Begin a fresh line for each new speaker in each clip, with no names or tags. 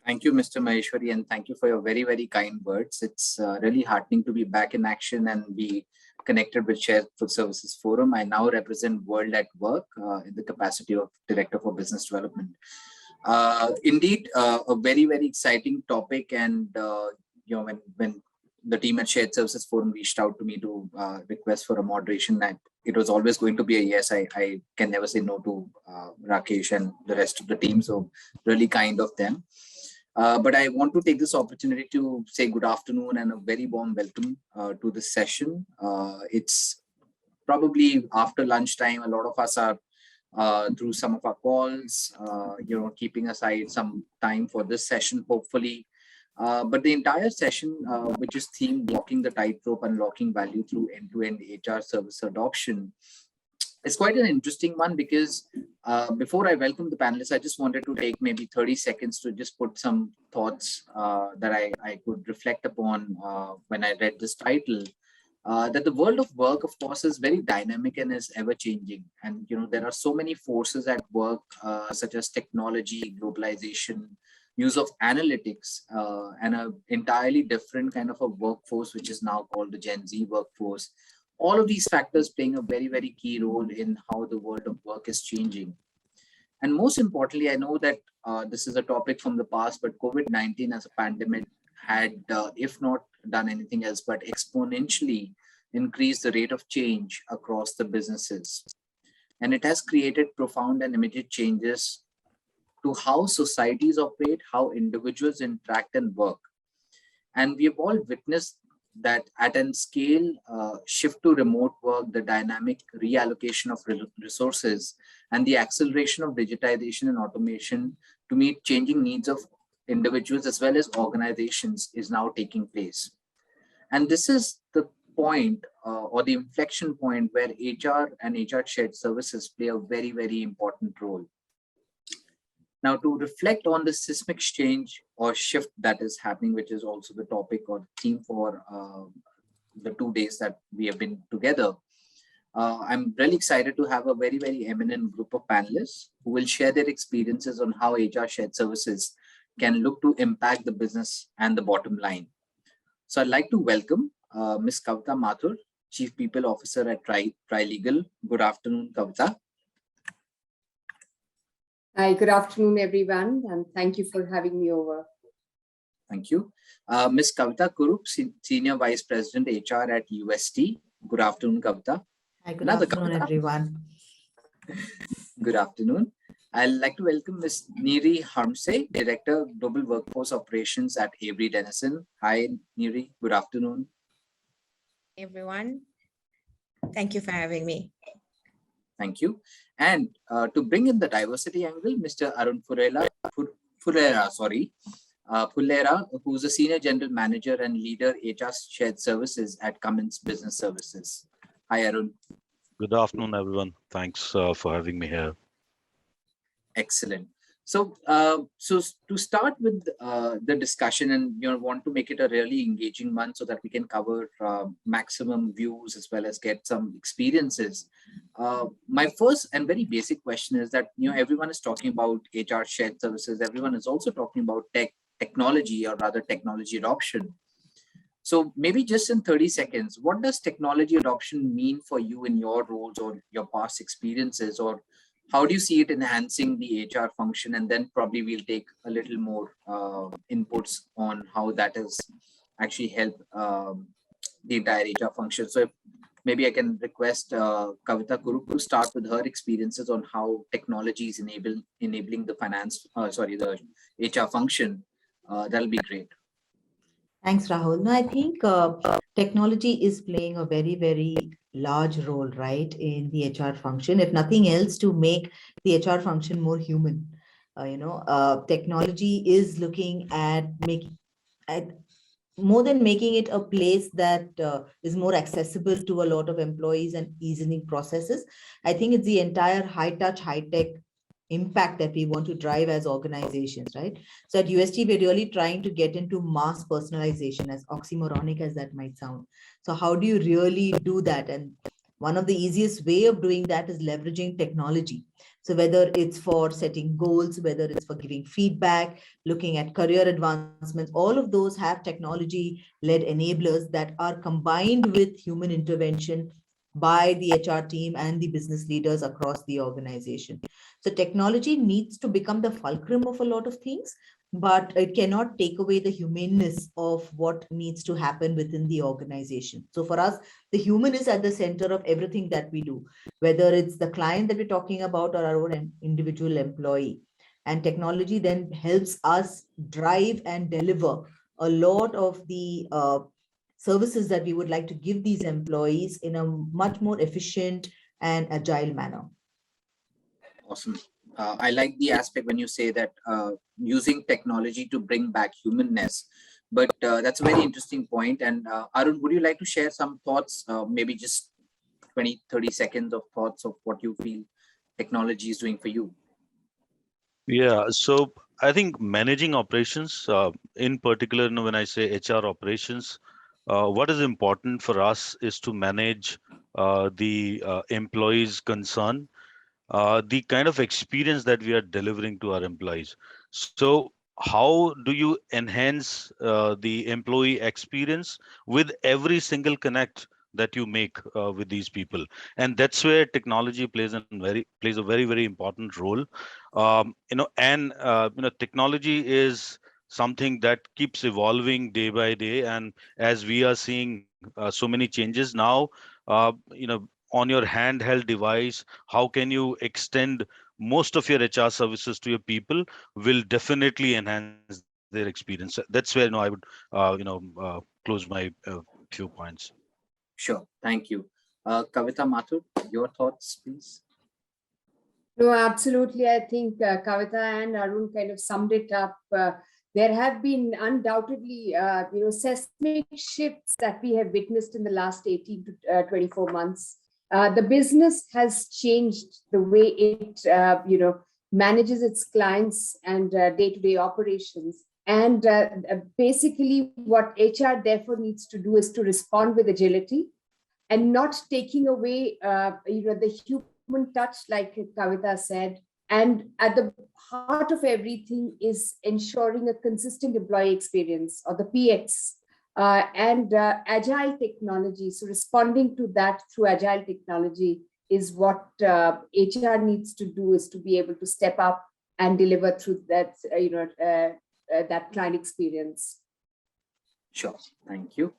Thank you, Mr. Maheshwari, and thank you for your very, very kind words. It's really heartening to be back in action and be connected with Shared Food Services Forum. I now represent World at Work in the capacity of Director for Business Development. Indeed, a very, very exciting topic. And when the team at Shared Services Forum reached out to me to request for a moderation, it was always going to be a yes. I can never say no to Rakesh and the rest of the team. So really kind of them. But I want to take this opportunity to say good afternoon and a very warm welcome to this session. It's probably after lunchtime. A lot of us are through some of our calls, keeping aside some time for this session, hopefully. But the entire session, which is themed Walking the Tightrope, Unlocking Value through End-to-End HR Service Adoption, it's quite an interesting one because before I welcome the panelists, I just wanted to take maybe 30 seconds to just put some thoughts that I could reflect upon when I read this title. That the world of work, of course, is very dynamic and is ever changing. And, there are so many forces at work, such as technology, globalization, use of analytics, and an entirely different kind of a workforce, which is now called the Gen Z workforce. All of these factors playing a very, very key role in how the world of work is changing. And most importantly, I know that this is a topic from the past, but COVID-19 as a pandemic had, if not done anything else, but exponentially increased the rate of change across the businesses. And it has created profound and immediate changes to how societies operate, how individuals interact and work. And we have all witnessed that at a scale, shift to remote work, the dynamic reallocation of resources, and the acceleration of digitization and automation to meet changing needs of individuals as well as organizations is now taking place. And this is the point or the inflection point where HR and HR shared services play a very, very important role. Now, to reflect on the seismic change or shift that is happening, which is also the topic or theme for the 2 days that we have been together, I'm really excited to have a very, very eminent group of panelists who will share their experiences on how HR shared services can look to impact the business and the bottom line. So I'd like to welcome Ms. Kavita Mathur, Chief People Officer at Trilegal. Good afternoon, Kavita.
Hi, good afternoon, everyone, and thank you for having me over.
Thank you. Ms. Kavita Kurup, Senior Vice President HR at UST. Good afternoon, Kavita.
Hi, good afternoon, everyone.
Good afternoon. I'd like to welcome Ms. Niri Harmse, Director, Global Workforce Operations at Avery Dennison. Hi, Niri. Good afternoon.
Everyone. Thank you for having me.
Thank you. And to bring in the diversity angle, Mr. Arun Fulera, who's a Senior General Manager and Leader HR Shared Services at Cummins Business Services. Hi, Arun.
Good afternoon, everyone. Thanks for having me here.
Excellent. So, to start with the discussion, and want to make it a really engaging one so that we can cover maximum views as well as get some experiences. My first and very basic question is that everyone is talking about HR shared services. Everyone is also talking about technology, or rather technology adoption. So maybe just in 30 seconds, what does technology adoption mean for you in your roles or your past experiences, or how do you see it enhancing the HR function? And then probably we'll take a little more inputs on how that has actually helped the entire HR function. So if maybe I can request Kavita Kurup to start with her experiences on how technology is enabling the the HR function. That'll be great.
Thanks, Rahul. No, I think technology is playing a very, very large role, right, in the HR function, if nothing else, to make the HR function more human. Technology is looking at more than making it a place that is more accessible to a lot of employees and easing processes. I think it's the entire high-touch, high-tech impact that we want to drive as organizations, right? So at UST, we're really trying to get into mass personalization, as oxymoronic as that might sound. So how do you really do that? And one of the easiest way of doing that is leveraging technology. So whether it's for setting goals, whether it's for giving feedback, looking at career advancements, all of those have technology-led enablers that are combined with human intervention by the HR team and the business leaders across the organization. So technology needs to become the fulcrum of a lot of things, but it cannot take away the humaneness of what needs to happen within the organization. So for us, the human is at the center of everything that we do, whether it's the client that we're talking about or our own individual employee. And technology then helps us drive and deliver a lot of the services that we would like to give these employees in a much more efficient and agile manner.
Awesome. I like the aspect when you say that using technology to bring back humanness, but that's a very interesting point. And Arun, would you like to share some thoughts, maybe just 20, 30 seconds of thoughts of what you feel technology is doing for you?
Yeah, so I think managing operations, in particular, when I say HR operations, what is important for us is to manage the employees' concern, the kind of experience that we are delivering to our employees. So how do you enhance the employee experience with every single connect that you make with these people? And that's where technology plays a very important role. Technology is something that keeps evolving day by day, and as we are seeing so many changes now, on your handheld device, how can you extend most of your HR services to your people will definitely enhance their experience. That's where I would close my few points.
Sure, thank you. Kavita Mathur, your thoughts, please.
No, absolutely. I think Kavita and Arun kind of summed it up. There have been undoubtedly, seismic shifts that we have witnessed in the last 18 to 24 months. The business has changed the way it, manages its clients and day-to-day operations. And basically what HR therefore needs to do is to respond with agility and not taking away, the human touch, like Kavita said. And at the heart of everything is ensuring a consistent employee experience, or the PX, and agile technology. So responding to that through agile technology is what HR needs to do, is to be able to step up and deliver through that, that client experience.
Sure, thank you.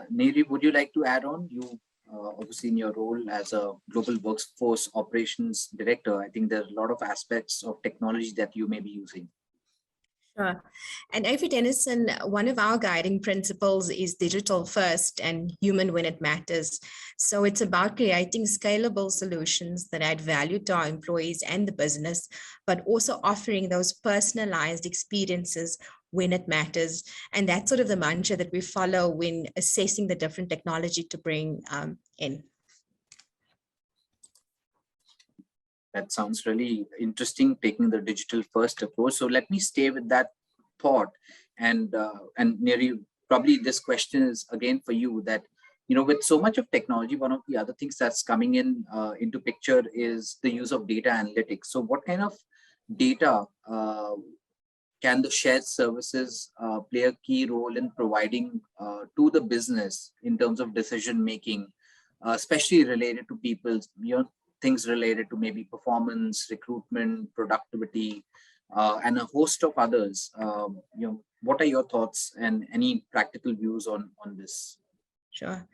Neri, would you like to add on? You obviously in your role as a global workforce operations director, I think there's a lot of aspects of technology that you may be using.
Sure. And Avery Dennison, one of our guiding principles is digital first and human when it matters. So it's about creating scalable solutions that add value to our employees and the business, but also offering those personalized experiences when it matters. And that's sort of the mantra that we follow when assessing the different technology to bring in.
That sounds really interesting, taking the digital first approach. So let me stay with that thought. And Neri, probably this question is again for you, that, with so much of technology, one of the other things that's coming in into picture is the use of data analytics. So what kind of data can the shared services play a key role in providing to the business in terms of decision making, especially related to people's, things related to maybe performance, recruitment, productivity, and a host of others? What are your thoughts and any practical views on this?
Sure.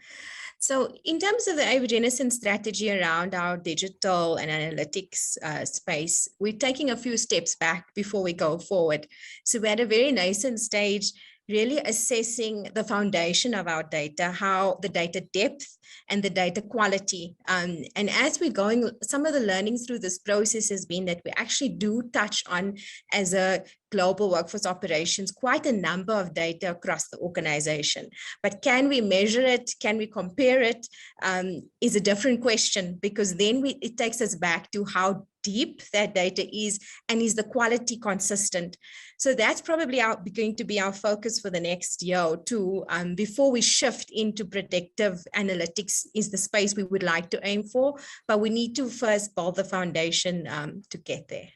So in terms of the Avery Dennison strategy around our digital and analytics space, we're taking a few steps back before we go forward. So we're at a very nascent stage, really assessing the foundation of our data, how the data depth and the data quality. And as we're going, some of the learnings through this process has been that we actually do touch on, as a global workforce operations, quite a number of data across the organization. But can we measure it? Can we compare it? Is a different question, because then it takes us back to how deep that data is, and is the quality consistent? So that's probably going to be our focus for the next year or two, before we shift into predictive analytics is the space we would like to aim for, but we need to first build the foundation to get there.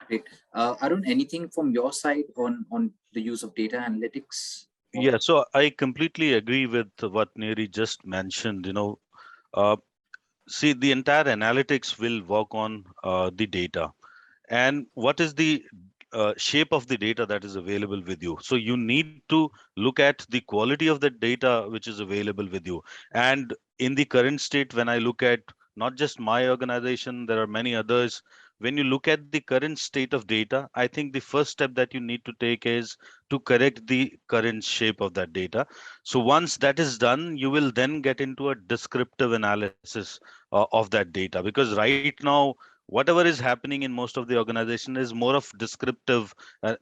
Great. Arun, anything from your side on the use of data analytics?
Yeah, so I completely agree with what Neri just mentioned. See, the entire analytics will work on the data, and what is the shape of the data that is available with you. So you need to look at the quality of the data which is available with you. And in the current state, when I look at not just my organization, there are many others. When you look at the current state of data, I think the first step that you need to take is to correct the current shape of that data. So once that is done, you will then get into a descriptive analysis of that data, because right now, whatever is happening in most of the organization is more of descriptive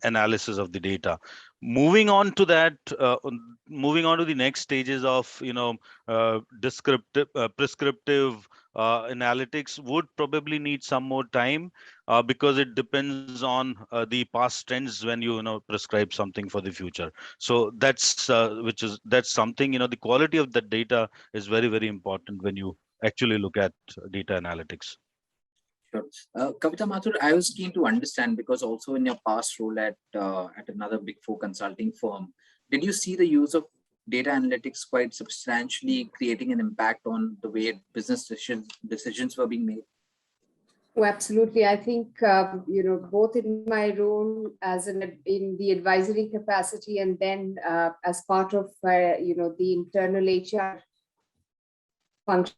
analysis of the data. Moving on to that, moving on to the next stages of descriptive, prescriptive analytics would probably need some more time, because it depends on the past trends when you prescribe something for the future. So that's that's something, the quality of the data is very, very important when you actually look at data analytics.
Sure. Kavita Mathur, I was keen to understand, because also in your past role at another Big Four consulting firm, did you see the use of data analytics quite substantially creating an impact on the way business decisions were being made?
Oh, absolutely. I think, both in my role as in the advisory capacity, and then as part of, the internal HR function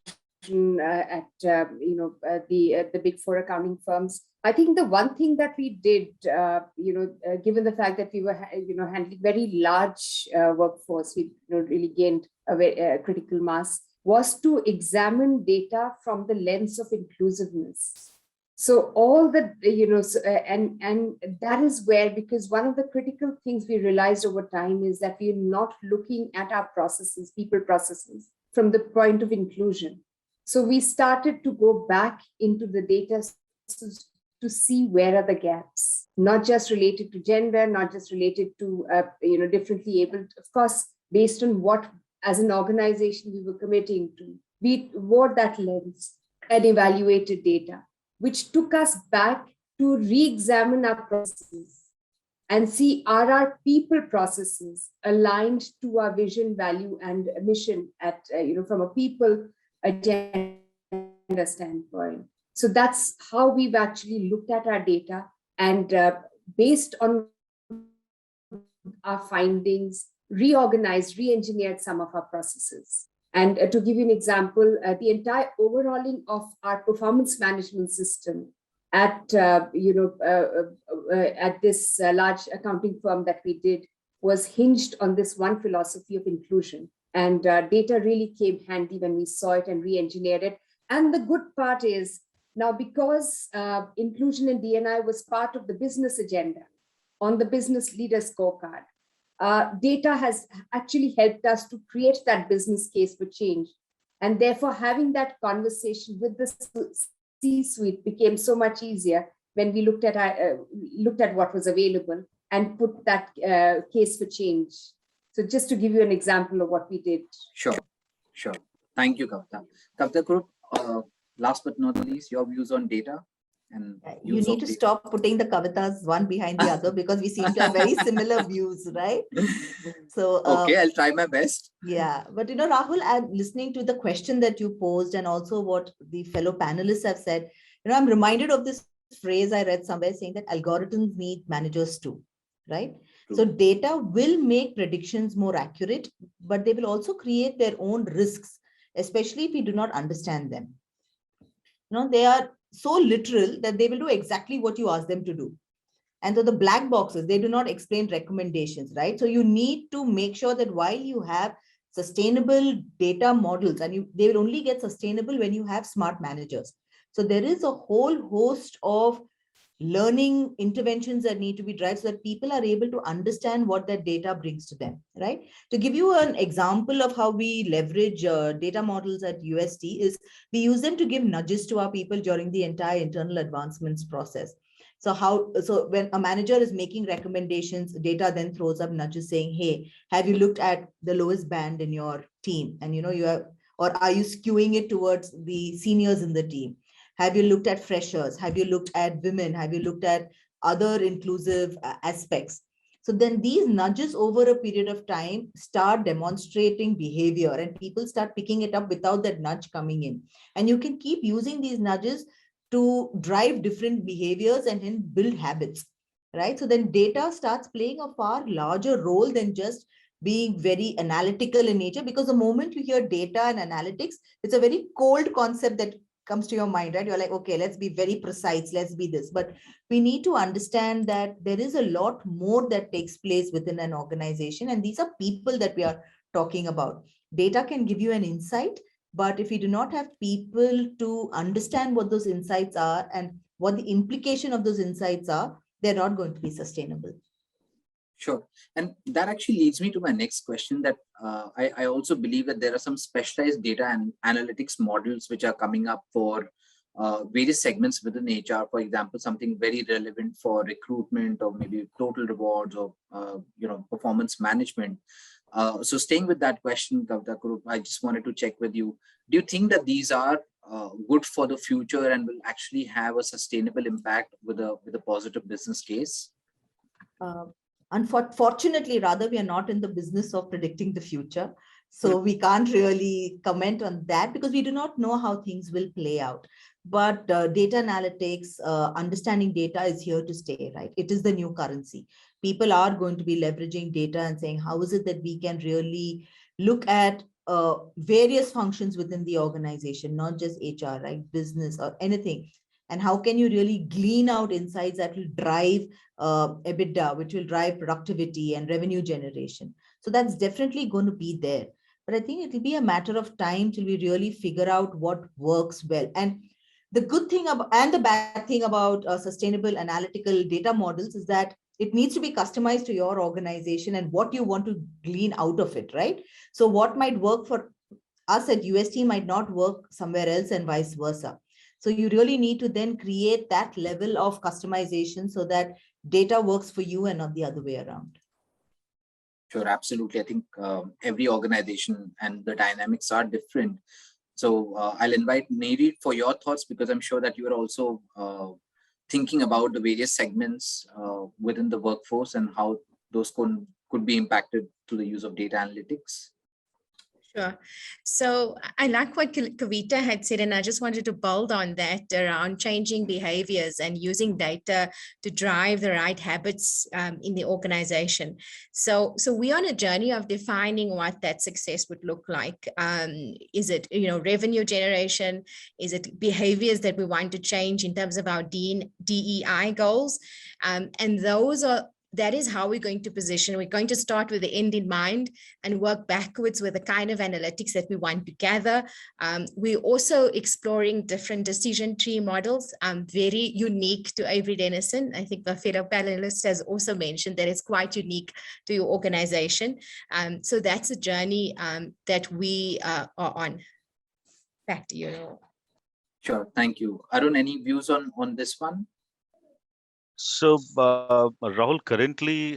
at the Big Four accounting firms. I think the one thing that we did, given the fact that we were, handling very large workforce, we really gained a critical mass, was to examine data from the lens of inclusiveness. So all the, and that is where, because one of the critical things we realized over time is that we're not looking at our processes, people processes, from the point of inclusion. So we started to go back into the data to see where are the gaps, not just related to gender, not just related to, differently abled, of course, based on what as an organization we were committing to. We wore that lens and evaluated data, which took us back to re-examine our processes and see, are our people processes aligned to our vision, value, and mission at, from a people agenda standpoint. So that's how we've actually looked at our data, and based on our findings, reorganized, re-engineered some of our processes. And to give you an example, the entire overhauling of our performance management system at at this large accounting firm that we did was hinged on this one philosophy of inclusion. And data really came handy when we saw it and re-engineered it. And the good part is now, because inclusion in D&I was part of the business agenda on the business leader scorecard, data has actually helped us to create that business case for change. And therefore, having that conversation with the C-suite became so much easier when we looked at what was available and put that case for change. So just to give you an example of what we did.
Sure. Thank you, Kavita. Kavita Group, last but not least, your views on data. And
you need to stop putting the Kavitas one behind the other, because we seem to have very similar views, right? So
okay, I'll try my best.
Yeah, but Rahul, I'm listening to the question that you posed and also what the fellow panelists have said. I'm reminded of this phrase I read somewhere saying that algorithms need managers too, right? True. So data will make predictions more accurate, but they will also create their own risks, especially if we do not understand them. They are so literal that they will do exactly what you ask them to do. And so the black boxes, they do not explain recommendations, right? So you need to make sure that while you have sustainable data models, and they will only get sustainable when you have smart managers. So there is a whole host of, learning interventions that need to be driven so that people are able to understand what that data brings to them, right? To give you an example of how we leverage data models at UST is we use them to give nudges to our people during the entire internal advancements process. So when a manager is making recommendations, data then throws up nudges saying, hey, have you looked at the lowest band in your team? And you have, or are you skewing it towards the seniors in the team? Have you looked at freshers? Have you looked at women? Have you looked at other inclusive aspects? So then these nudges over a period of time start demonstrating behavior and people start picking it up without that nudge coming in. And you can keep using these nudges to drive different behaviors and then build habits, right? So then data starts playing a far larger role than just being very analytical in nature, because the moment you hear data and analytics, it's a very cold concept that comes to your mind, right? You're like, okay, let's be very precise, let's be this. But we need to understand that there is a lot more that takes place within an organization, and these are people that we are talking about. Data can give you an insight, but if we do not have people to understand what those insights are and what the implication of those insights are, they're not going to be sustainable.
Sure. And that actually leads me to my next question, that I also believe that there are some specialized data and analytics models which are coming up for various segments within HR. For example, something very relevant for recruitment or maybe total rewards or performance management. So staying with that question, Kavita Kurup, I just wanted to check with you. Do you think that these are good for the future and will actually have a sustainable impact with a positive business case?
Unfortunately, rather, we are not in the business of predicting the future. So we can't really comment on that because we do not know how things will play out. But data analytics, understanding data is here to stay, right? It is the new currency. People are going to be leveraging data and saying, how is it that we can really look at various functions within the organization, not just HR, right? Business or anything. And how can you really glean out insights that will drive EBITDA, which will drive productivity and revenue generation? So that's definitely going to be there. But I think it will be a matter of time till we really figure out what works well. And the good thing and the bad thing about sustainable analytical data models is that it needs to be customized to your organization and what you want to glean out of it, right? So what might work for us at UST might not work somewhere else and vice versa. So you really need to then create that level of customization so that data works for you and not the other way around.
Sure, absolutely. I think every organization and the dynamics are different. So I'll invite Neri for your thoughts, because I'm sure that you are also thinking about the various segments within the workforce and how those could be impacted through the use of data analytics.
Sure. So I like what Kavita had said, and I just wanted to build on that around changing behaviors and using data to drive the right habits in the organization. So we're on a journey of defining what that success would look like. Is it revenue generation? Is it behaviors that we want to change in terms of our DEI goals? And that is how we're going to position. We're going to start with the end in mind and work backwards with the kind of analytics that we want to gather. We're also exploring different decision tree models, very unique to Avery Dennison. I think the fellow panelist has also mentioned that it's quite unique to your organization. So that's a journey that we are on. Back to you.
Sure, thank you. Arun, any views on this one?
So, Rahul, currently,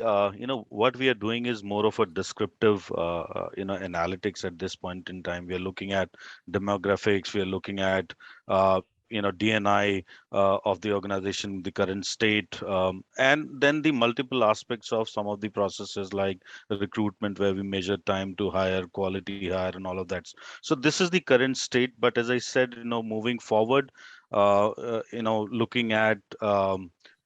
what we are doing is more of a descriptive, analytics at this point in time. We are looking at demographics. We are looking at, DNI of the organization, the current state, and then the multiple aspects of some of the processes like recruitment, where we measure time to hire, quality hire, and all of that. So this is the current state. But as I said, moving forward, looking at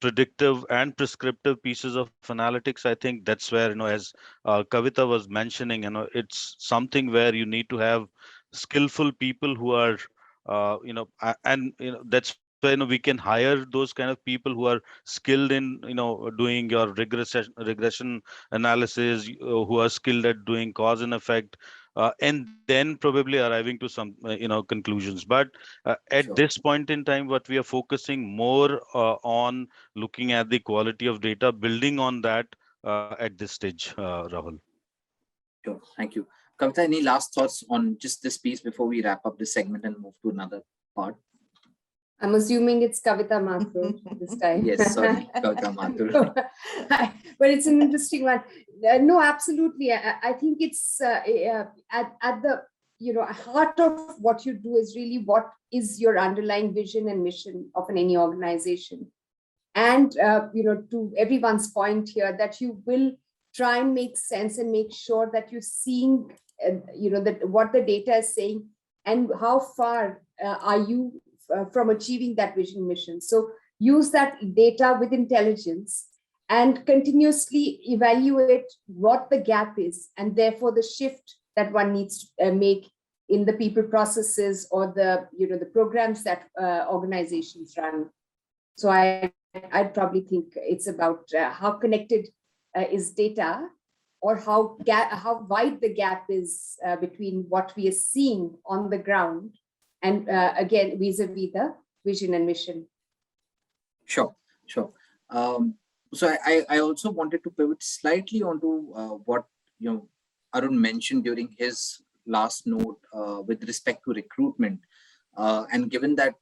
predictive and prescriptive pieces of analytics, I think that's where, as Kavita was mentioning, it's something where you need to have skillful people who are, that's where, we can hire those kind of people who are skilled in, doing your regression analysis, who are skilled at doing cause and effect, and then probably arriving to some conclusions. But at
Sure.
this point in time, what we are focusing more on looking at the quality of data, building on that at this stage, Rahul.
Sure. Thank you. Kavita, any last thoughts on just this piece before we wrap up this segment and move to another part?
I'm assuming it's Kavita Mathur this time.
Yes, sorry, Kavita Mathur.
But it's an interesting one. No, absolutely. I think it's at the heart of what you do is really what is your underlying vision and mission of any organization. And to everyone's point here, that you will try and make sense and make sure that you're seeing that what the data is saying and how far are you from achieving that vision mission. So use that data with intelligence and continuously evaluate what the gap is, and therefore the shift that one needs to make in the people processes or the programs that organizations run. So I'd probably think it's about how connected is data, or how wide the gap is between what we are seeing on the ground, and again, vis-a-vis the vision and mission.
Sure. So I also wanted to pivot slightly onto what Arun mentioned during his last note with respect to recruitment, and given that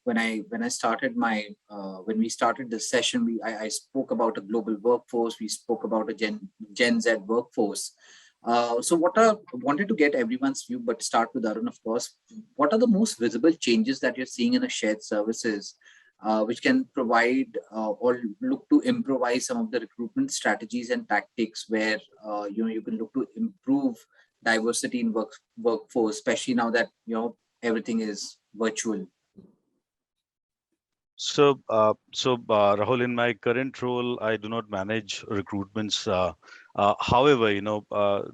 when I started when we started this session, I spoke about a global workforce, we spoke about a Gen Z workforce. So wanted to get everyone's view, but start with Arun, of course. What are the most visible changes that you're seeing in the shared services, which can provide or look to improvise some of the recruitment strategies and tactics, where you can look to improve diversity in workforce, especially now that everything is virtual?
So, Rahul, in my current role, I do not manage recruitments. However,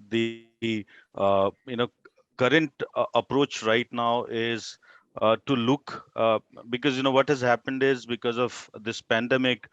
the current approach right now is to look, because what has happened is, because of this pandemic,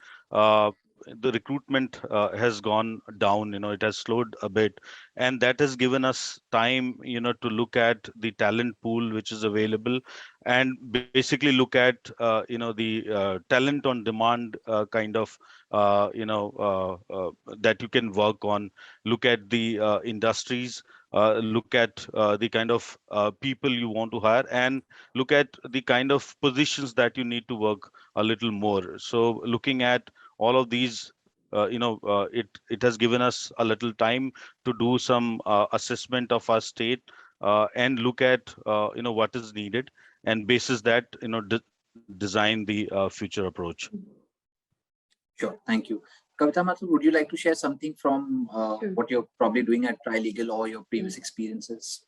the recruitment has gone down. It has slowed a bit, and that has given us time to look at the talent pool which is available, and basically look at the talent on demand kind of that you can work on, look at the industries, look at the kind of people you want to hire, and look at the kind of positions that you need to work a little more. So looking at all of these, it has given us a little time to do some assessment of our state, and look at what is needed, and basis that design the future approach.
Sure, thank you. Kavita Mathur, would you like to share something from
Sure.
what you're probably doing at TriLegal or your previous experiences?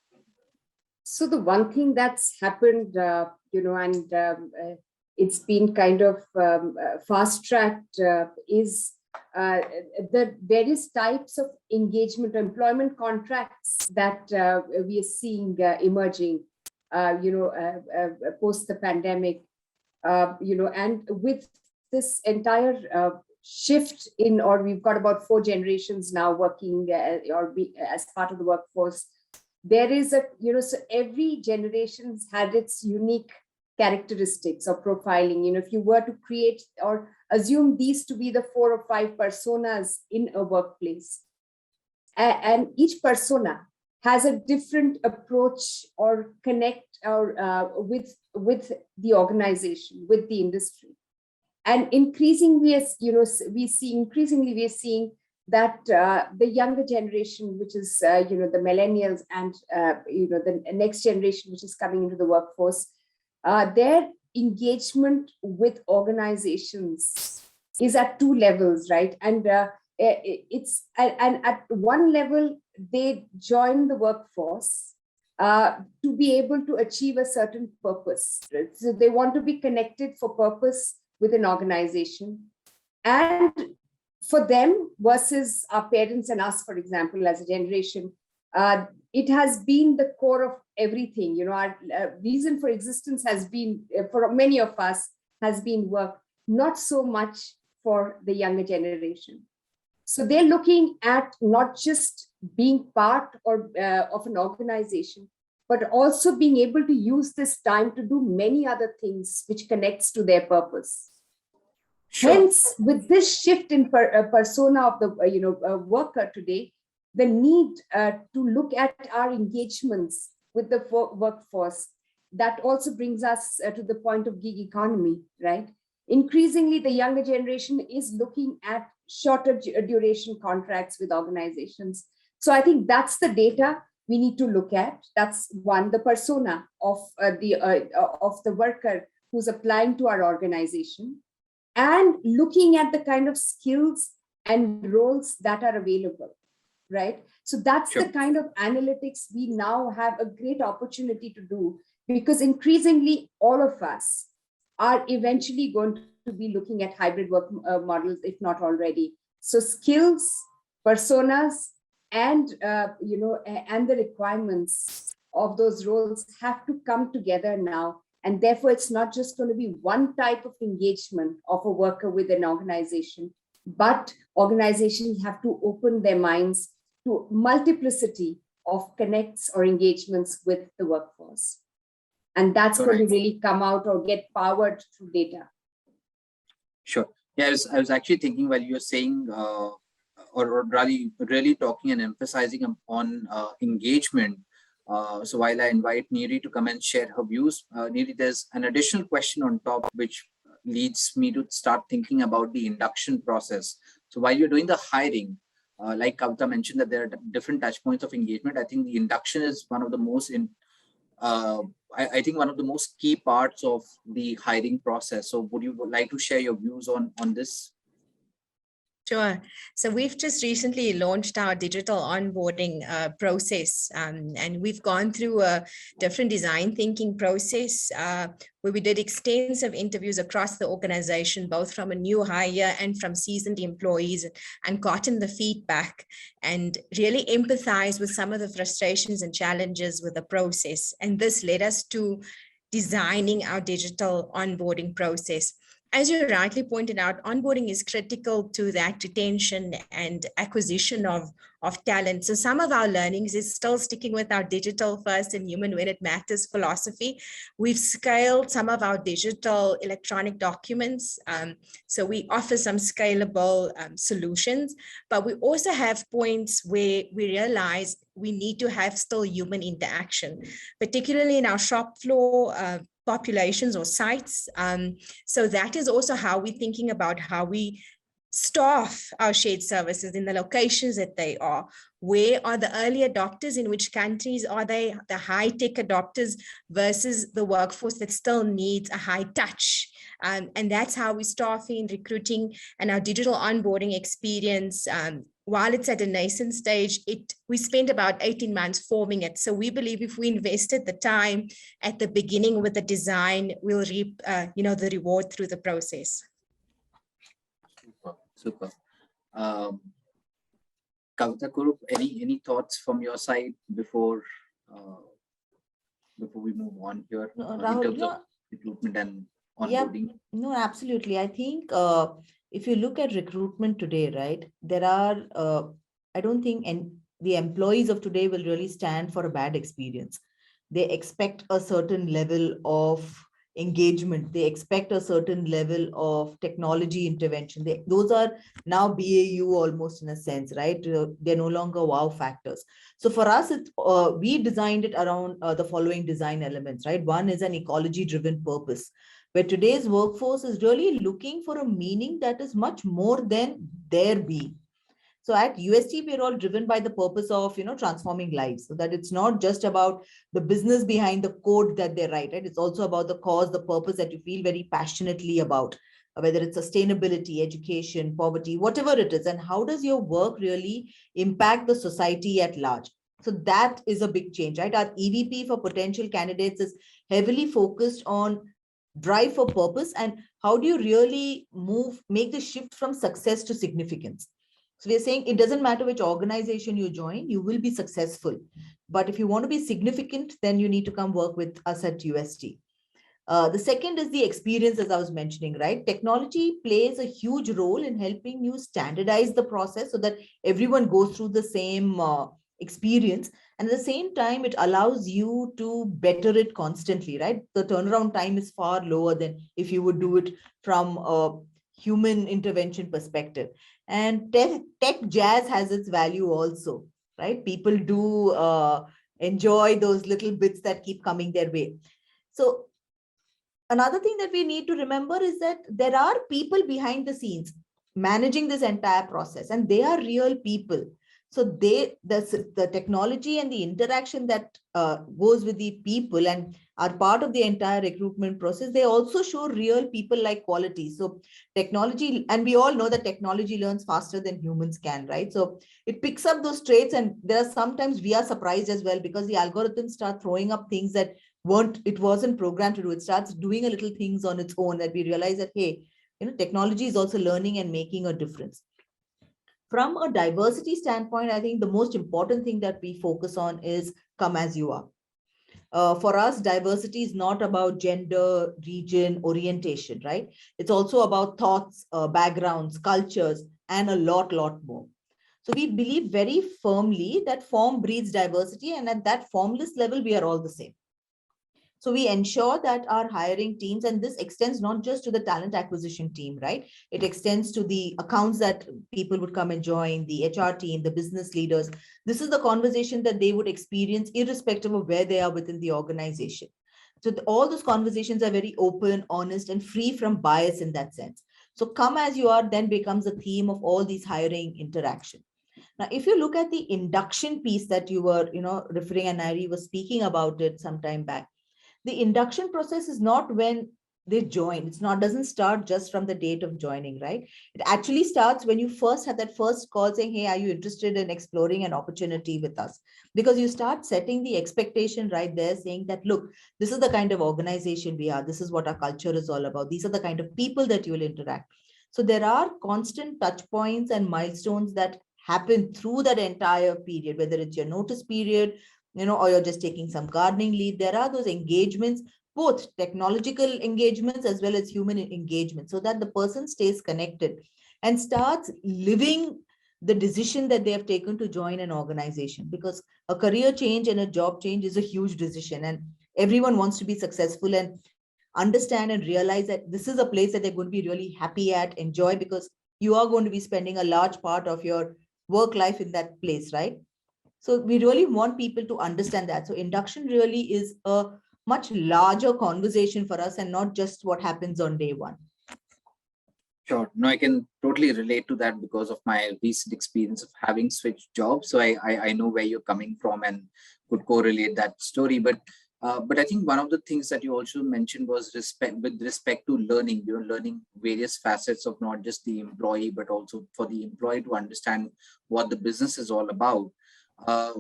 So the one thing that's happened, and it's been kind of fast-tracked, is the various types of engagement, employment contracts that we are seeing emerging, post the pandemic, and with this entire shift in, or we've got about 4 generations now working as part of the workforce. There is so every generation's had its unique characteristics or profiling. If you were to create or assume these to be the 4 or 5 personas in a workplace, and each persona has a different approach or connect or with the organization, with the industry. And increasingly, we are seeing that the younger generation, which is the millennials, and the next generation which is coming into the workforce, their engagement with organizations is at 2 levels, right? And it's and at one level they join the workforce to be able to achieve a certain purpose. So they want to be connected for purpose with an organization. And for them, versus our parents and us, for example, as a generation, it has been the core of everything. Our reason for existence has been, for many of us, has been work, not so much for the younger generation. So they're looking at not just being part of an organization, but also being able to use this time to do many other things which connects to their purpose.
Sure.
Hence, with this shift in persona of the worker today, the need to look at our engagements with the workforce, that also brings us to the point of gig economy, right? Increasingly, the younger generation is looking at shorter duration contracts with organizations. So I think that's the data we need to look at. That's one, the persona of the worker who's applying to our organization, and looking at the kind of skills and roles that are available, right? So that's
Sure.
the kind of analytics we now have a great opportunity to do, because increasingly all of us are eventually going to be looking at hybrid work models, if not already. So skills, personas, and and the requirements of those roles have to come together now. And therefore, it's not just going to be one type of engagement of a worker with an organization, but organizations have to open their minds to multiplicity of connects or engagements with the workforce. And that's going to really come out or get powered through data.
Sure. Yeah, I was actually thinking while you were saying, or really talking and emphasizing on engagement. So while I invite Neeri to come and share her views, Neeri, there's an additional question on top, which leads me to start thinking about the induction process. So while you're doing the hiring, like Kavita mentioned that there are different touch points of engagement, I think the induction is one of the most I think one of the most key parts of the hiring process. So would you like to share your views on this?
Sure. So we've just recently launched our digital onboarding process, and we've gone through a different design thinking process where we did extensive interviews across the organization, both from a new hire and from seasoned employees, and gotten the feedback and really empathized with some of the frustrations and challenges with the process. And this led us to designing our digital onboarding process. As you rightly pointed out, onboarding is critical to that retention and acquisition of talent. So some of our learnings is still sticking with our digital first and human when it matters philosophy. We've scaled some of our digital electronic documents. So we offer some scalable solutions, but we also have points where we realize we need to have still human interaction, particularly in our shop floor populations or sites. So that is also how we're thinking about how we staff our shared services in the locations that they are. Where are the early adopters? In which countries are they the high-tech adopters versus the workforce that still needs a high touch? And that's how we staffing, recruiting, and our digital onboarding experience. While it's at a nascent stage, we spent about 18 months forming it. So we believe if we invested the time at the beginning with the design, we'll reap the reward through the process.
Super. Kavita, Kurup, any thoughts from your side before we move on here in terms of recruitment and onboarding?
Yeah, no, absolutely. I think if you look at recruitment today, right, there are, I don't think the employees of today will really stand for a bad experience. They expect a certain level of engagement. They expect a certain level of technology intervention. Those are now BAU almost in a sense, right? They're no longer wow factors. So for us, we designed it around the following design elements, right? One is an ecology-driven purpose, where today's workforce is really looking for a meaning that is much more than their being. So at UST, we're all driven by the purpose of, transforming lives, so that it's not just about the business behind the code that they write, right? It's also about the cause, the purpose that you feel very passionately about, whether it's sustainability, education, poverty, whatever it is. And how does your work really impact the society at large? So that is a big change, right? Our EVP for potential candidates is heavily focused on drive for purpose and how do you really make the shift from success to significance. So we're saying it doesn't matter which organization you join, you will be successful. But if you want to be significant, then you need to come work with us at UST. The second is the experience, as I was mentioning, right? Technology plays a huge role in helping you standardize the process so that everyone goes through the same experience. And at the same time, it allows you to better it constantly, right? The turnaround time is far lower than if you would do it from a human intervention perspective. And tech jazz has its value also, right? People do enjoy those little bits that keep coming their way. So another thing that we need to remember is that there are people behind the scenes managing this entire process, and they are real people. So the technology and the interaction that goes with the people and are part of the entire recruitment process, they also show real people like qualities. So technology, and we all know that technology learns faster than humans can, right? So it picks up those traits, and there are sometimes we are surprised as well because the algorithms start throwing up things that wasn't programmed to do. It starts doing a little things on its own that we realize that, hey, technology is also learning and making a difference. From a diversity standpoint, I think the most important thing that we focus on is come as you are. For us, diversity is not about gender, region, orientation, right? It's also about thoughts, backgrounds, cultures, and a lot more. So we believe very firmly that form breeds diversity, and at that formless level, we are all the same. So we ensure that our hiring teams, and this extends not just to the talent acquisition team, right? It extends to the accounts that people would come and join, the HR team, the business leaders. This is the conversation that they would experience irrespective of where they are within the organization. So all those conversations are very open, honest, and free from bias in that sense. So come as you are then becomes a theme of all these hiring interaction. Now, if you look at the induction piece that you were, referring, and Nairi was speaking about it some time back, the induction process is not when they join. Doesn't start just from the date of joining, right? It actually starts when you first have that first call saying, hey, are you interested in exploring an opportunity with us? Because you start setting the expectation right there, saying that, look, this is the kind of organization we are. This is what our culture is all about. These are the kind of people that you will interact. So there are constant touch points and milestones that happen through that entire period, whether it's your notice period, or you're just taking some gardening leave. There are those engagements, both technological engagements as well as human engagement, so that the person stays connected and starts living the decision that they have taken to join an organization. Because a career change and a job change is a huge decision, and everyone wants to be successful and understand and realize that this is a place that they're going to be really happy at, enjoy, because you are going to be spending a large part of your work life in that place, right? So we really want people to understand that. So induction really is a much larger conversation for us and not just what happens on day one.
Sure. No, I can totally relate to that because of my recent experience of having switched jobs. So I know where you're coming from and could correlate that story. But I think one of the things that you also mentioned was with respect to learning. You're learning various facets of not just the employee, but also for the employee to understand what the business is all about.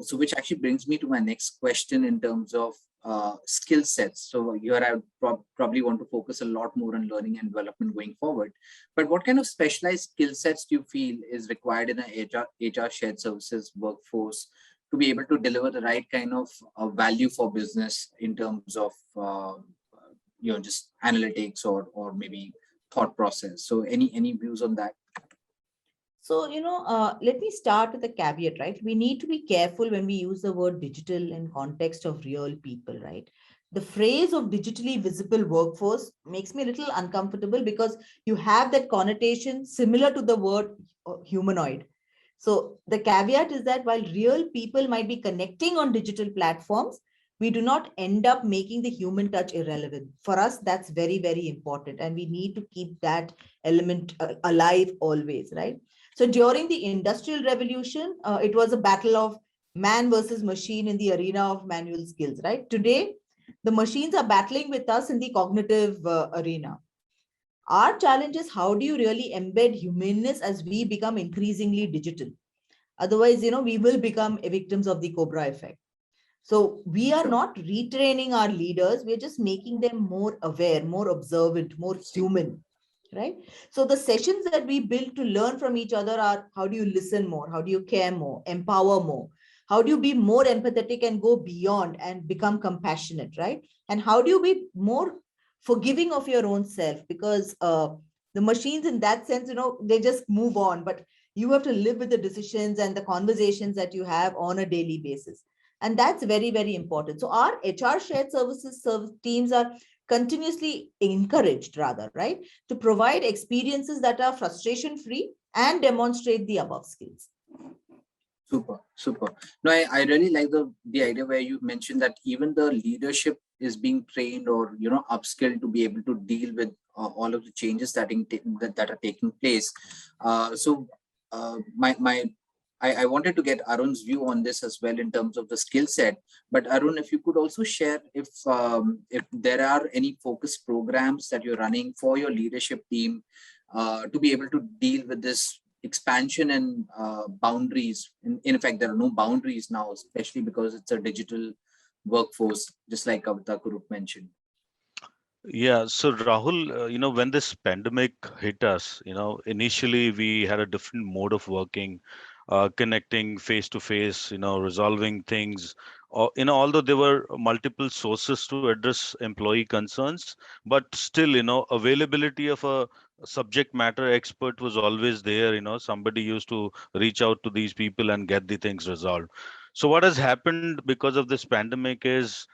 So which actually brings me to my next question in terms of skill sets. So here I probably want to focus a lot more on learning and development going forward. But what kind of specialized skill sets do you feel is required in an HR shared services workforce to be able to deliver the right kind of value for business in terms of just analytics or maybe thought process? So any views on that?
So, let me start with a caveat, right? We need to be careful when we use the word digital in context of real people, right? The phrase of digitally visible workforce makes me a little uncomfortable because you have that connotation similar to the word humanoid. So the caveat is that while real people might be connecting on digital platforms, we do not end up making the human touch irrelevant. For us, that's very, very important. And we need to keep that element alive always, right? So during the Industrial Revolution, it was a battle of man versus machine in the arena of manual skills, right? Today, the machines are battling with us in the cognitive arena. Our challenge is how do you really embed humanness as we become increasingly digital? Otherwise, we will become victims of the Cobra effect. So we are not retraining our leaders. We're just making them more aware, more observant, more human. Right? So the sessions that we build to learn from each other are how do you listen more? How do you care more? Empower more? How do you be more empathetic and go beyond and become compassionate, right? And how do you be more forgiving of your own self, because the machines in that sense, they just move on, but you have to live with the decisions and the conversations that you have on a daily basis. And that's very, very important. So our HR shared services teams are continuously encouraged, rather, right, to provide experiences that are frustration free and demonstrate the above skills.
Super, super. No, I really like the idea where you mentioned that even the leadership is being trained or upskilled to be able to deal with all of the changes that are taking place. I wanted to get Arun's view on this as well in terms of the skill set. But Arun, if you could also share if there are any focus programs that you're running for your leadership team to be able to deal with this expansion and boundaries. In fact, there are no boundaries now, especially because it's a digital workforce, just like Kavita Kurup mentioned.
Yeah, so Rahul, when this pandemic hit us, initially we had a different mode of working, connecting face to face, resolving things. Although there were multiple sources to address employee concerns, but still, availability of a subject matter expert was always there. Somebody used to reach out to these people and get the things resolved. So what has happened because of this pandemic is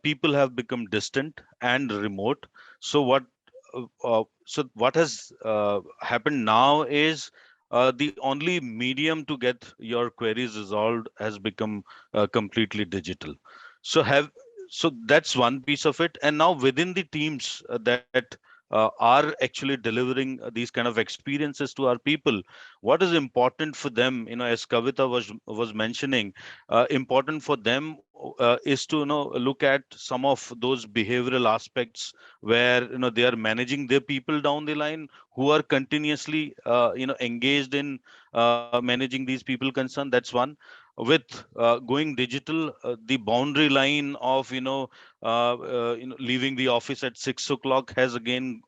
people have become distant and remote. So what has happened now is the only medium to get your queries resolved has become completely digital. So that's one piece of it. And now within the teams that are actually delivering these kind of experiences to our people, what is important for them, as Kavita was mentioning, important for them is to look at some of those behavioral aspects where they are managing their people down the line who are continuously engaged in managing these people concern. That's one. With going digital, the boundary line of leaving the office at 6 o'clock has again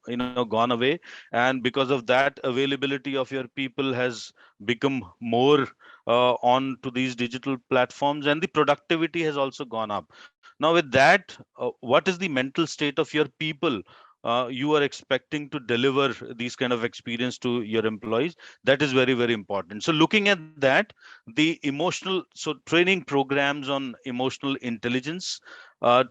gone away, and because of that, availability of your people has become more on to these digital platforms, and the productivity has also gone up. Now with that, what is the mental state of your people you are expecting to deliver these kind of experience to your employees? That is very, very important. So looking at that, the training programs on emotional intelligence,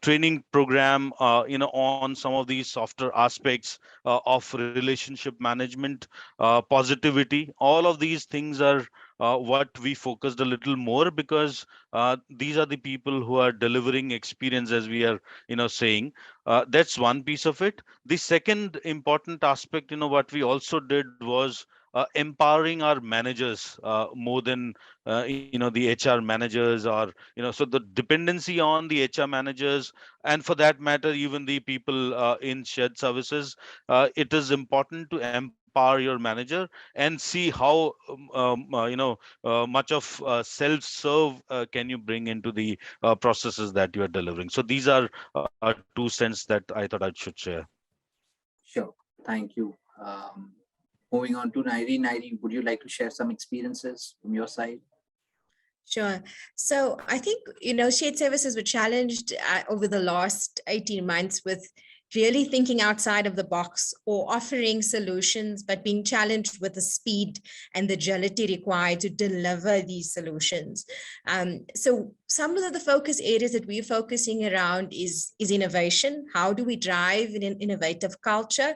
training program on some of these softer aspects of relationship management, positivity, all of these things are what we focused a little more, because these are the people who are delivering experience, as we are saying. That's one piece of it. The second important aspect, what we also did was empowering our managers more than the HR managers, or so the dependency on the HR managers, and for that matter even the people in shared services, it is important to empower your manager and see how much of self-serve can you bring into the processes that you are delivering. So these are two cents that I thought I should share.
Sure, thank you. Moving on to Nairi. Nairi, would you like to share some experiences from your side?
Sure. So I think, shared services were challenged over the last 18 months with really thinking outside of the box or offering solutions, but being challenged with the speed and the agility required to deliver these solutions. So some of the focus areas that we're focusing around is innovation. How do we drive an innovative culture?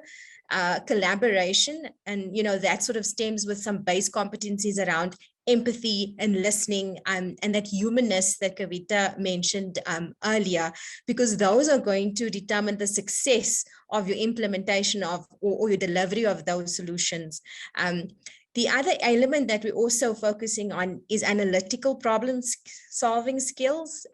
Collaboration, and that sort of stems with some base competencies around empathy and listening, and that humanness that Kavita mentioned earlier, because those are going to determine the success of your implementation of or your delivery of those solutions. The other element that we're also focusing on is analytical problem solving skills.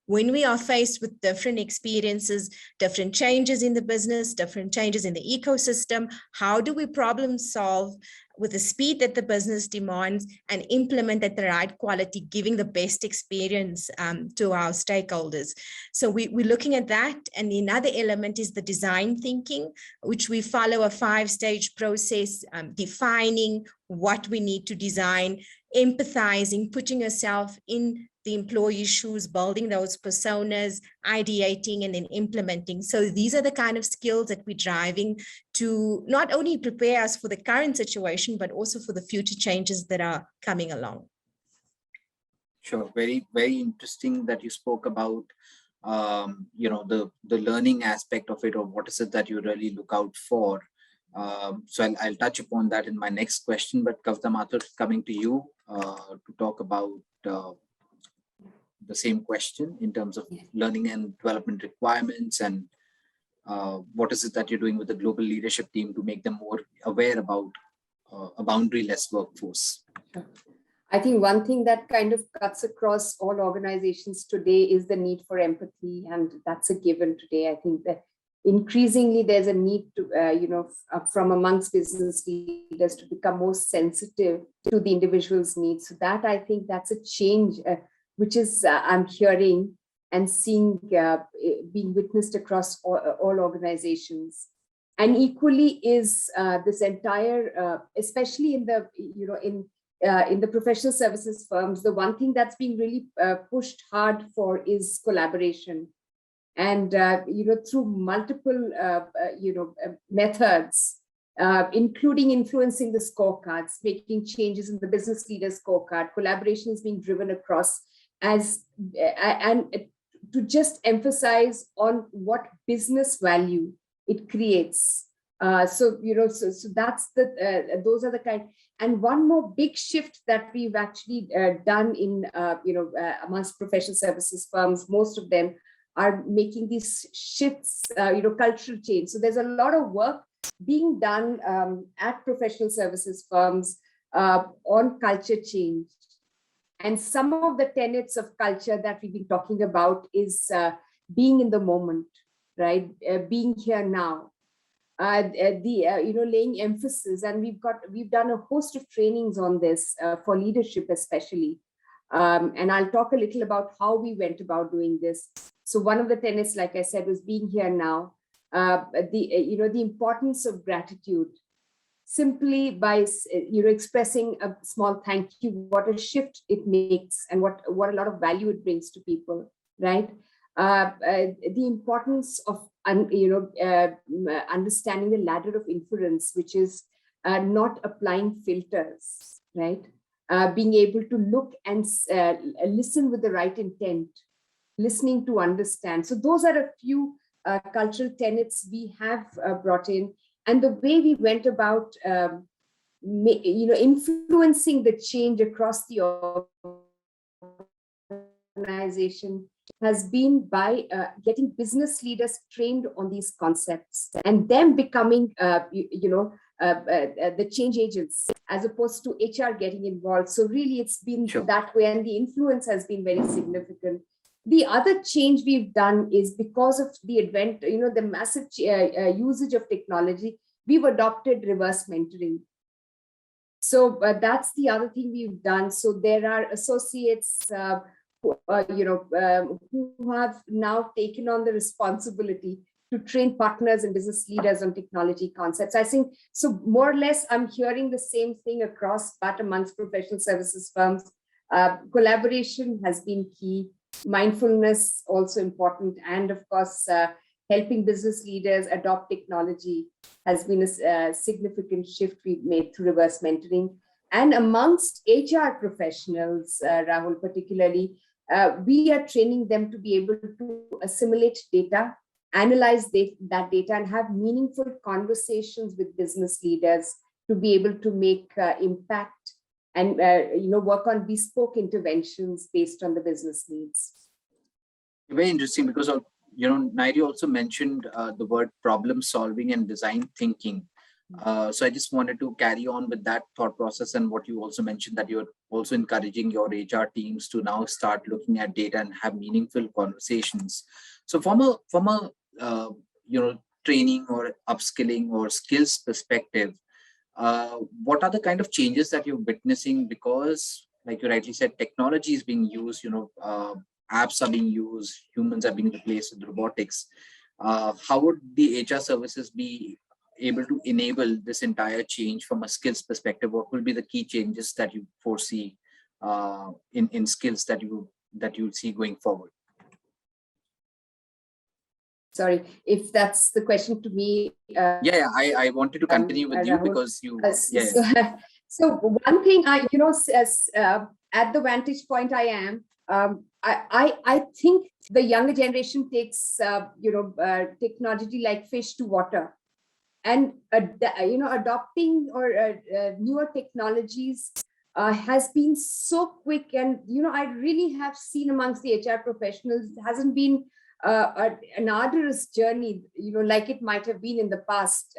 When we are faced with different experiences, different changes in the business, different changes in the ecosystem, how do we problem solve with the speed that the business demands and implement at the right quality, giving the best experience to our stakeholders? So we're looking at that. And another element is the design thinking, which we follow a 5-stage process, defining, what we need to design, empathizing, putting yourself in the employee's shoes, building those personas, ideating, and then implementing. So these are the kind of skills that we're driving to not only prepare us for the current situation, but also for the future changes that are coming along.
Sure, very, very interesting that you spoke about, the learning aspect of it, or what is it that you really look out for. So I'll touch upon that in my next question, but Kavita Mathur, coming to you to talk about the same question in terms of learning and development requirements, and what is it that you're doing with the global leadership team to make them more aware about a boundary-less workforce?
I think one thing that kind of cuts across all organizations today is the need for empathy, and that's a given today. I think that increasingly there's a need to, from amongst business leaders to become more sensitive to the individual's needs. So that, I think that's a change, which is I'm hearing and seeing being witnessed across all organizations. And equally is this entire, especially in the, in the professional services firms, the one thing that's being really pushed hard for is collaboration. And, through multiple, methods, including influencing the scorecards, making changes in the business leader scorecard, collaboration is being driven across as, and to just emphasize on what business value it creates. So that's the, those are the kind. And one more big shift that we've actually done in, amongst professional services firms, most of them are making these shifts, cultural change. So there's a lot of work being done at professional services firms on culture change. And some of the tenets of culture that we've been talking about is being in the moment, right? Being here now. Laying emphasis, and we've done a host of trainings on this for leadership especially, and I'll talk a little about how we went about doing this. So one of the tenets, like I said, was being here now. The importance of gratitude, simply by expressing a small thank you, what a shift it makes, and what a lot of value it brings to people, right? The importance of understanding the ladder of inference, which is not applying filters, right? Being able to look and listen with the right intent, listening to understand. So those are a few cultural tenets we have brought in, and the way we went about, influencing the change across the organization has been by getting business leaders trained on these concepts and them becoming, the change agents as opposed to HR getting involved. So really it's been that way, and the influence has been very significant. The other change we've done is because of the advent, the massive usage of technology, we've adopted reverse mentoring. So that's the other thing we've done. So there are associates who have now taken on the responsibility to train partners and business leaders on technology concepts. I think, so more or less, I'm hearing the same thing across, but amongst professional services firms. Collaboration has been key, mindfulness also important, and of course, helping business leaders adopt technology has been a significant shift we've made through reverse mentoring. And amongst HR professionals, Rahul, particularly, we are training them to be able to assimilate data, analyze that data, and have meaningful conversations with business leaders to be able to make impact and work on bespoke interventions based on the business needs.
Very interesting, because Nairi also mentioned the word problem solving and design thinking. So I just wanted to carry on with that thought process, and what you also mentioned, that you're also encouraging your HR teams to now start looking at data and have meaningful conversations. So from a training or upskilling or skills perspective, what are the kind of changes that you're witnessing? Because like you rightly said, technology is being used, apps are being used, humans are being replaced with robotics. How would the HR services be able to enable this entire change from a skills perspective? What will be the key changes that you foresee in skills that you see going forward?
Sorry, if that's the question to me.
I wanted to continue with you
Rahul,
because you.
So one thing at the vantage point I am, I think the younger generation takes technology like fish to water, and adopting or newer technologies has been so quick. And I really have seen amongst the HR professionals, it hasn't been an arduous journey, like it might have been in the past.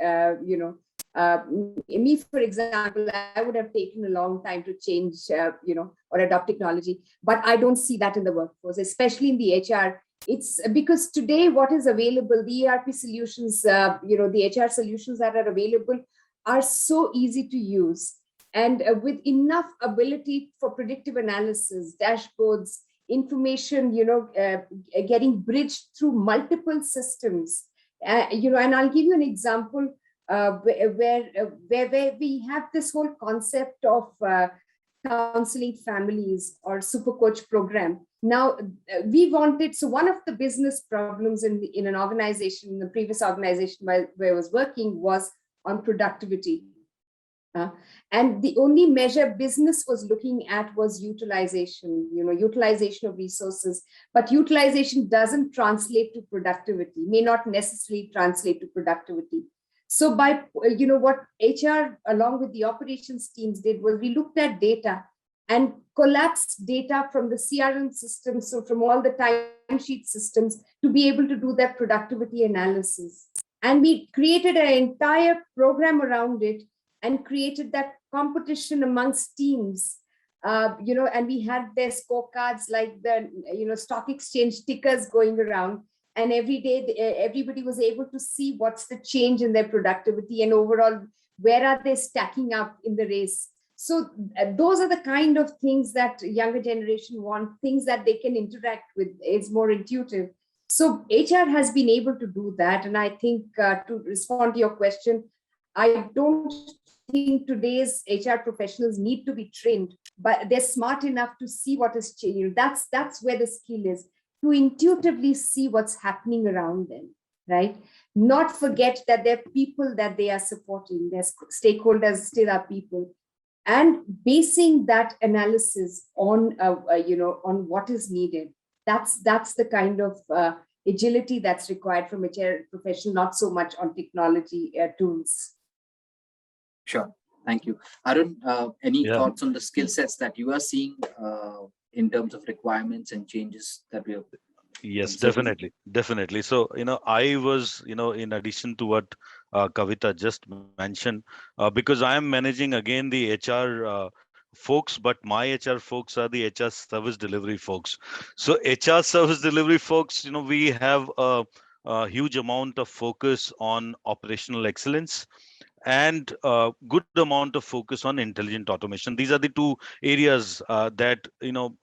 Me, for example, I would have taken a long time to change, or adopt technology, but I don't see that in the workforce, especially in the HR. It's because today what is available, the ERP solutions, the HR solutions that are available are so easy to use, and with enough ability for predictive analysis, dashboards, information, getting bridged through multiple systems. And I'll give you an example where we have this whole concept of counseling families or super coach program. Now we wanted, so one of the business problems in an organization, in the previous organization where I was working, was on productivity. And the only measure business was looking at was utilization, utilization of resources, but utilization doesn't translate to productivity, may not necessarily translate to productivity. So by, what HR along with the operations teams did was we looked at data and collapsed data from the CRM systems, so from all the timesheet systems, to be able to do that productivity analysis. And we created an entire program around it and created that competition amongst teams, and we had their scorecards like the, stock exchange tickers going around. And every day, everybody was able to see what's the change in their productivity and overall, where are they stacking up in the race. So those are the kind of things that younger generation want, things that they can interact with. It's more intuitive. So HR has been able to do that. And I think to respond to your question, I don't think today's HR professionals need to be trained, but they're smart enough to see what is changing. That's where the skill is, to intuitively see what's happening around them, right? Not forget that they're people that they are supporting, their stakeholders still are people, and basing that analysis on, on what is needed. That's the kind of agility that's required from a HR professional, not so much on technology tools.
Sure, thank you. Arun, any thoughts on the skill sets that you are seeing in terms of requirements and changes that we have?
Yes, definitely. So, I was, in addition to what Kavita just mentioned, because I am managing again the HR folks, but my HR folks are the HR service delivery folks. So HR service delivery folks, we have a huge amount of focus on operational excellence and a good amount of focus on intelligent automation. These are the two areas that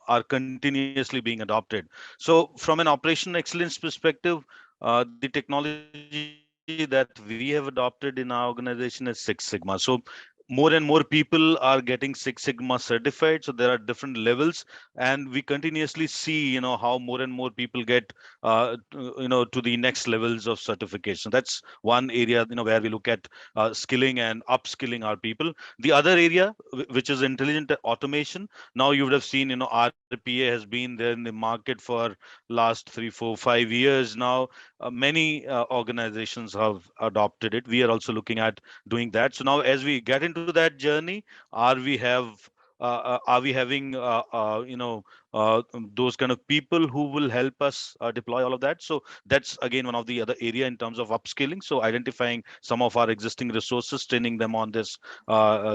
are continuously being adopted. So from an operational excellence perspective, the technology that we have adopted in our organization is Six Sigma. So more and more people are getting Six Sigma certified. So there are different levels, and we continuously see, how more and more people get, to the next levels of certification. That's one area, where we look at skilling and upskilling our people. The other area, which is intelligent automation. Now you would have seen, RPA has been there in the market for last 3, 4, 5 years now. Many organizations have adopted it. We are also looking at doing that. So now, as we get into that journey, are we having those kind of people who will help us deploy all of that? So that's again one of the other area in terms of upskilling. So identifying some of our existing resources, training them on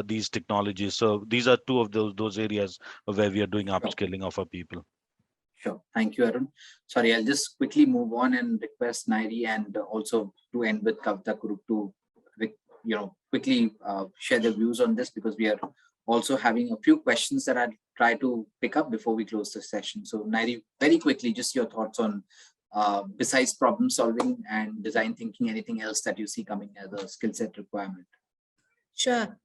these technologies. So these are two of those areas where we are doing upskilling of our people.
Sure. Thank you, Arun. Sorry, I'll just quickly move on and request Nairi and also to end with Kavita Kurup to quickly share their views on this, because we are also having a few questions that I'll try to pick up before we close the session. So Nairi, very quickly, just your thoughts on besides problem solving and design thinking, anything else that you see coming as a skill set requirement?
Sure.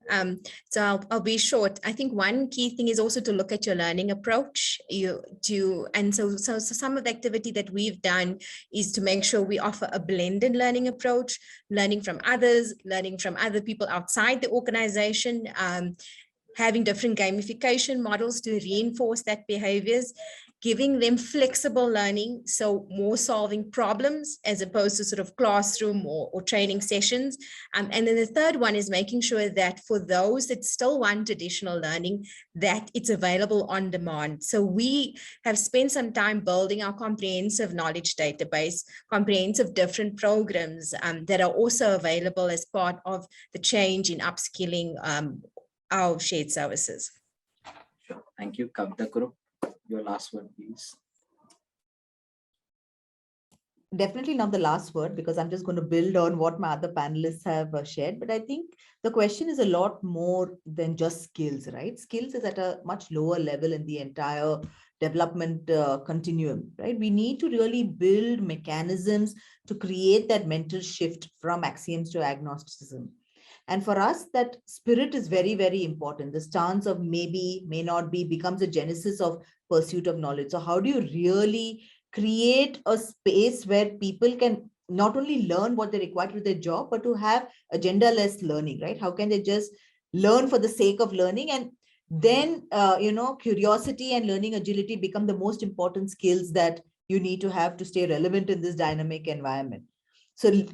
So I'll be short. I think one key thing is also to look at your learning approach. So some of the activity that we've done is to make sure we offer a blended learning approach, learning from others, learning from other people outside the organization, having different gamification models to reinforce that behaviors, giving them flexible learning, so more solving problems as opposed to sort of classroom or training sessions. And then the third one is making sure that for those that still want additional learning, that it's available on demand. So we have spent some time building our comprehensive knowledge database, comprehensive different programs that are also available as part of the change in upskilling our shared services.
Sure. Thank you. Kavita Kurup, your last word, please.
Definitely not the last word, because I'm just going to build on what my other panelists have shared. But I think the question is a lot more than just skills, right? Skills is at a much lower level in the entire development continuum, right? We need to really build mechanisms to create that mental shift from axioms to agnosticism. And for us, that spirit is very, very important. The stance of maybe, may not be becomes a genesis of pursuit of knowledge. So how do you really create a space where people can not only learn what they require to do their job, but to have agenda-less learning, right? How can they just learn for the sake of learning? And then, curiosity and learning agility become the most important skills that you need to have to stay relevant in this dynamic environment. So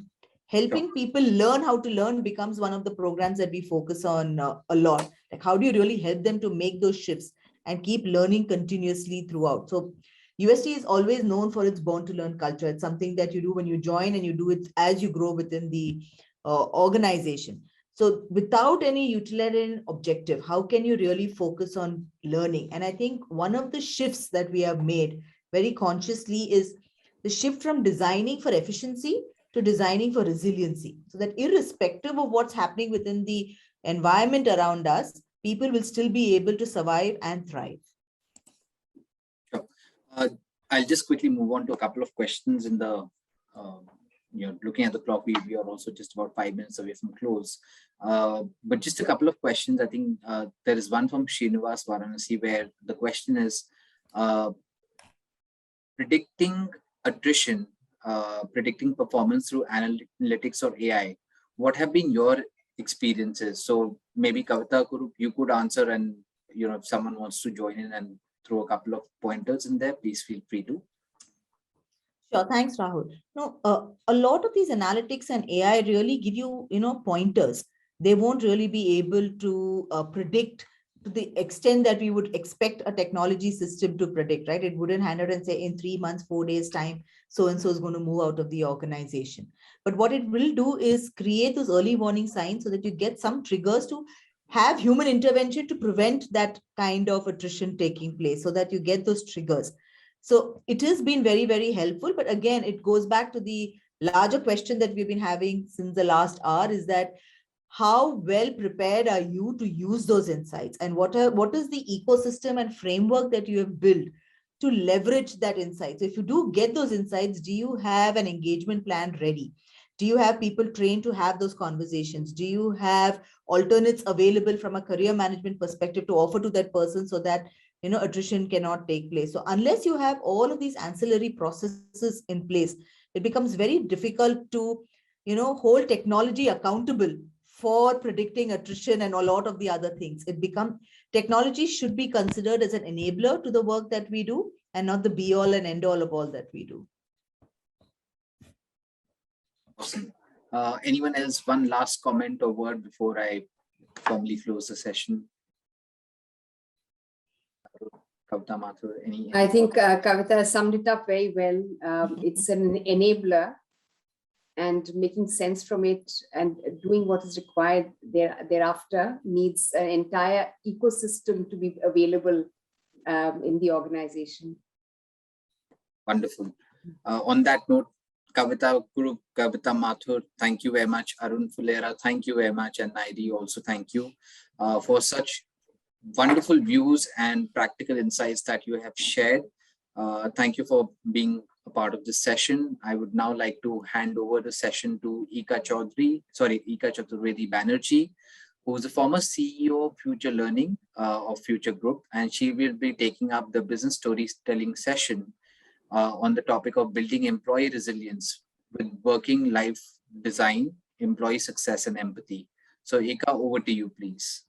helping people learn how to learn becomes one of the programs that we focus on a lot. Like, how do you really help them to make those shifts and keep learning continuously throughout? So UST is always known for its born to learn culture. It's something that you do when you join, and you do it as you grow within the organization. So without any utilitarian objective, how can you really focus on learning? And I think one of the shifts that we have made very consciously is the shift from designing for efficiency to designing for resiliency, so that irrespective of what's happening within the environment around us, people will still be able to survive and thrive.
Sure. I'll just quickly move on to a couple of questions in the, looking at the clock, we are also just about 5 minutes away from close. But just a couple of questions. I think there is one from Srinivas Varanasi, where the question is predicting attrition, predicting performance through analytics or AI. What have been your experiences? So maybe Kavita Kurup, you could answer, and if someone wants to join in and throw a couple of pointers in there, please feel free to.
Sure, thanks, Rahul. No, a lot of these analytics and AI really give you, pointers. They won't really be able to predict to the extent that we would expect a technology system to predict, right? It wouldn't hand out and say in 3 months, 4 days time, so-and-so is going to move out of the organization. But what it will do is create those early warning signs so that you get some triggers to have human intervention to prevent that kind of attrition taking place, so that you get those triggers. So it has been very, very helpful. But again, it goes back to the larger question that we've been having since the last hour, is that how well prepared are you to use those insights, and what is the ecosystem and framework that you have built to leverage that insight? So if you do get those insights, do you have an engagement plan ready? Do you have people trained to have those conversations? Do you have alternates available from a career management perspective to offer to that person so that attrition cannot take place? So unless you have all of these ancillary processes in place, it becomes very difficult to hold technology accountable for predicting attrition and a lot of the other things. Technology should be considered as an enabler to the work that we do, and not the be all and end all of all that we do.
Awesome. Anyone else? One last comment or word before I formally close the session? Kavita Mathur,
I think Kavita summed it up very well. It's an enabler, and making sense from it and doing what is required thereafter needs an entire ecosystem to be available in the organization.
Wonderful. On that note, Kavita Kurup, Kavita Mathur, thank you very much. Arun Fulera, thank you very much. And Naidi, also thank you for such wonderful views and practical insights that you have shared. Thank you for being a part of this session. I would now like to hand over the session to Ika Chaturvedi Banerjee, who is the former CEO of Future Learning of Future Group, and she will be taking up the business storytelling session on the topic of building employee resilience with working life design, employee success, and empathy. So Ika, over to you, please.